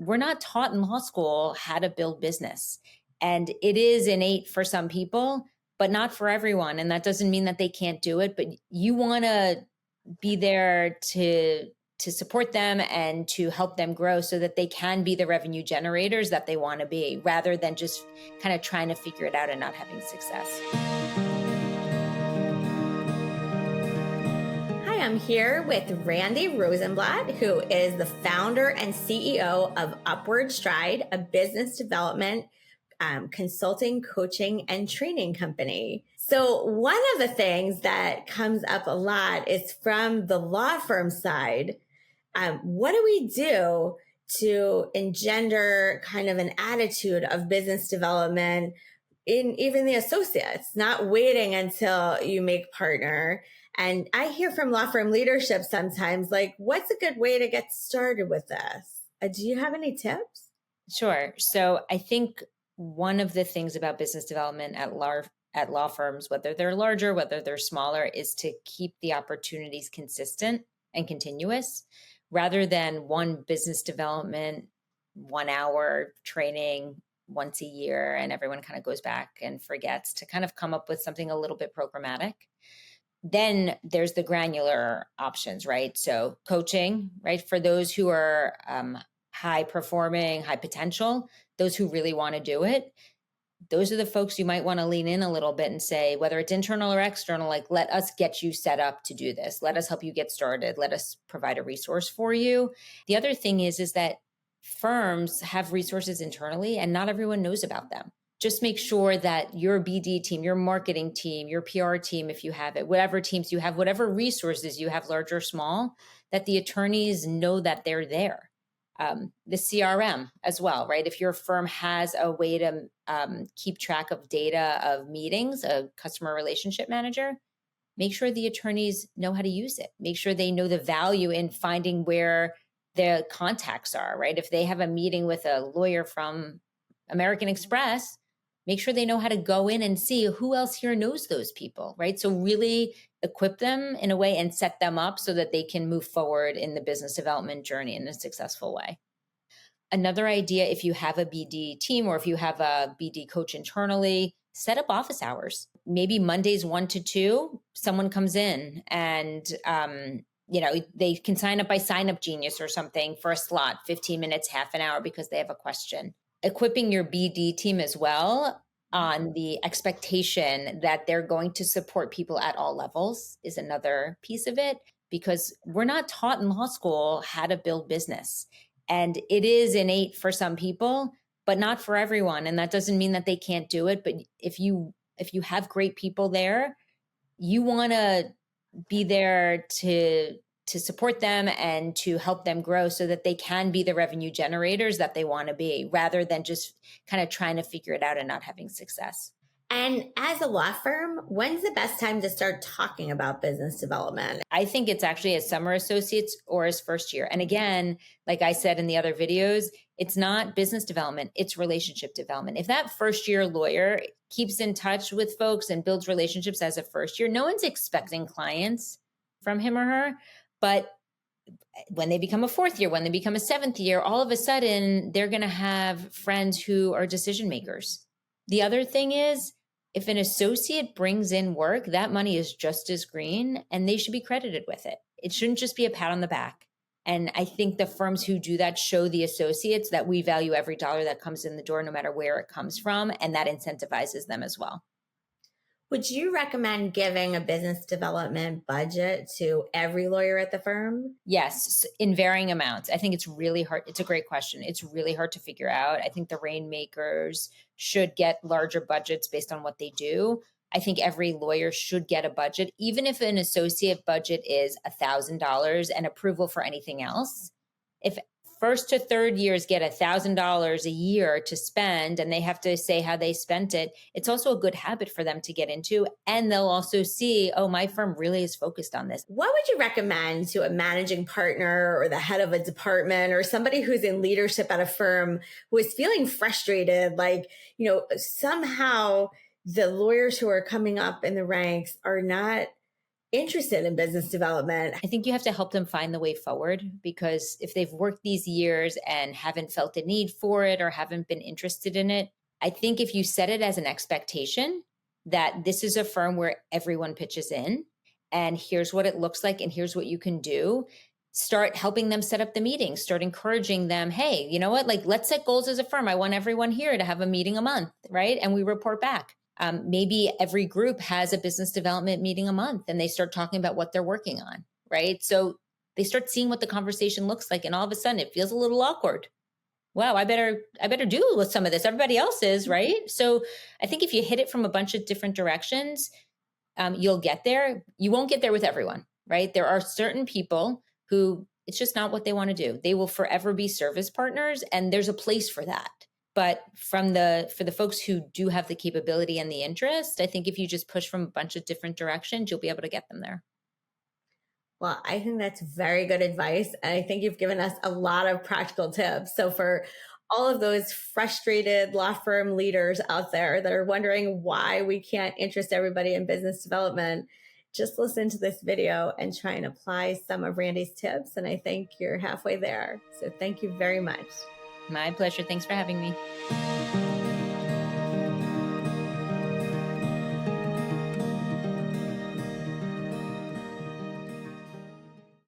we're not taught in law school how to build business. And it is innate for some people, but not for everyone. And that doesn't mean that they can't do it, but you want to be there to support them and to help them grow so that they can be the revenue generators that they want to be, rather than just kind of trying to figure it out and not having success. Hi, I'm here with Randi Rosenblatt, who is the founder and CEO of Upward Stride, a business development consulting, coaching, and training company. So one of the things that comes up a lot is from the law firm side. What do we do to engender kind of an attitude of business development in even the associates, not waiting until you make partner? And I hear from law firm leadership sometimes, like, what's a good way to get started with this? Do you have any tips? Sure. So I think one of the things about business development at law firms, whether they're larger, whether they're smaller, is to keep the opportunities consistent and continuous, rather than one business development, 1 hour training once a year, and everyone kind of goes back and forgets, to kind of come up with something a little bit programmatic. Then there's the granular options, right? So coaching, right? For those who are high performing, high potential, those who really want to do it, those are the folks you might want to lean in a little bit and say, whether it's internal or external, like, let us get you set up to do this. Let us help you get started. Let us provide a resource for you. The other thing is that firms have resources internally and not everyone knows about them. Just make sure that your BD team, your marketing team, your PR team, if you have it, whatever teams you have, whatever resources you have, large or small, that the attorneys know that they're there. The CRM as well, right? If your firm has a way to keep track of data of meetings, a customer relationship manager, make sure the attorneys know how to use it. Make sure they know the value in finding where the contacts are, right? If they have a meeting with a lawyer from American Express, make sure they know how to go in and see who else here knows those people, right? So really equip them in a way and set them up so that they can move forward in the business development journey in a successful way. Another idea, if you have a BD team or if you have a BD coach internally, set up office hours. Maybe Mondays 1 to 2, someone comes in and they can sign up by Sign Up Genius or something for a slot, 15 minutes, half an hour, because they have a question. Equipping your BD team as well on the expectation that they're going to support people at all levels is another piece of it, because we're not taught in law school how to build business. And it is innate for some people, but not for everyone. And that doesn't mean that they can't do it. But if you have great people there, you want to be there to support them and to help them grow so that they can be the revenue generators that they want to be, rather than just kind of trying to figure it out and not having success. And as a law firm, when's the best time to start talking about business development? I think it's actually as summer associates or as first year. And again, like I said in the other videos, it's not business development, it's relationship development. If that first year lawyer keeps in touch with folks and builds relationships as a first year, no one's expecting clients from him or her. But when they become a fourth year, when they become a seventh year, all of a sudden they're going to have friends who are decision makers. The other thing is, if an associate brings in work, that money is just as green and they should be credited with it. It shouldn't just be a pat on the back. And I think the firms who do that show the associates that we value every dollar that comes in the door, no matter where it comes from, and that incentivizes them as well. Would you recommend giving a business development budget to every lawyer at the firm? Yes, in varying amounts. I think it's really hard. It's a great question. It's really hard to figure out. I think the Rainmakers should get larger budgets based on what they do. I think every lawyer should get a budget, even if an associate budget is $1,000 and approval for anything else. If first to third years get $1,000 a year to spend and they have to say how they spent it, it's also a good habit for them to get into. And they'll also see, oh, my firm really is focused on this. What would you recommend to a managing partner or the head of a department or somebody who's in leadership at a firm who is feeling frustrated, like, somehow the lawyers who are coming up in the ranks are not interested in business development? I think you have to help them find the way forward, because if they've worked these years and haven't felt a need for it or haven't been interested in it, I think if you set it as an expectation that this is a firm where everyone pitches in and here's what it looks like and here's what you can do, start helping them set up the meetings, start encouraging them. Hey, you know what? Like, let's set goals as a firm. I want everyone here to have a meeting a month, right? And we report back. Maybe every group has a business development meeting a month and they start talking about what they're working on, right? So they start seeing what the conversation looks like, and all of a sudden it feels a little awkward. Wow, I better do with some of this. Everybody else is, right? So I think if you hit it from a bunch of different directions, you'll get there. You won't get there with everyone, right? There are certain people who it's just not what they want to do. They will forever be service partners, and there's a place for that. But for the folks who do have the capability and the interest, I think if you just push from a bunch of different directions, you'll be able to get them there. Well, I think that's very good advice. And I think you've given us a lot of practical tips. So, for all of those frustrated law firm leaders out there that are wondering why we can't interest everybody in business development, just listen to this video and try and apply some of Randi's tips. And I think you're halfway there. So, thank you very much. My pleasure. Thanks for having me.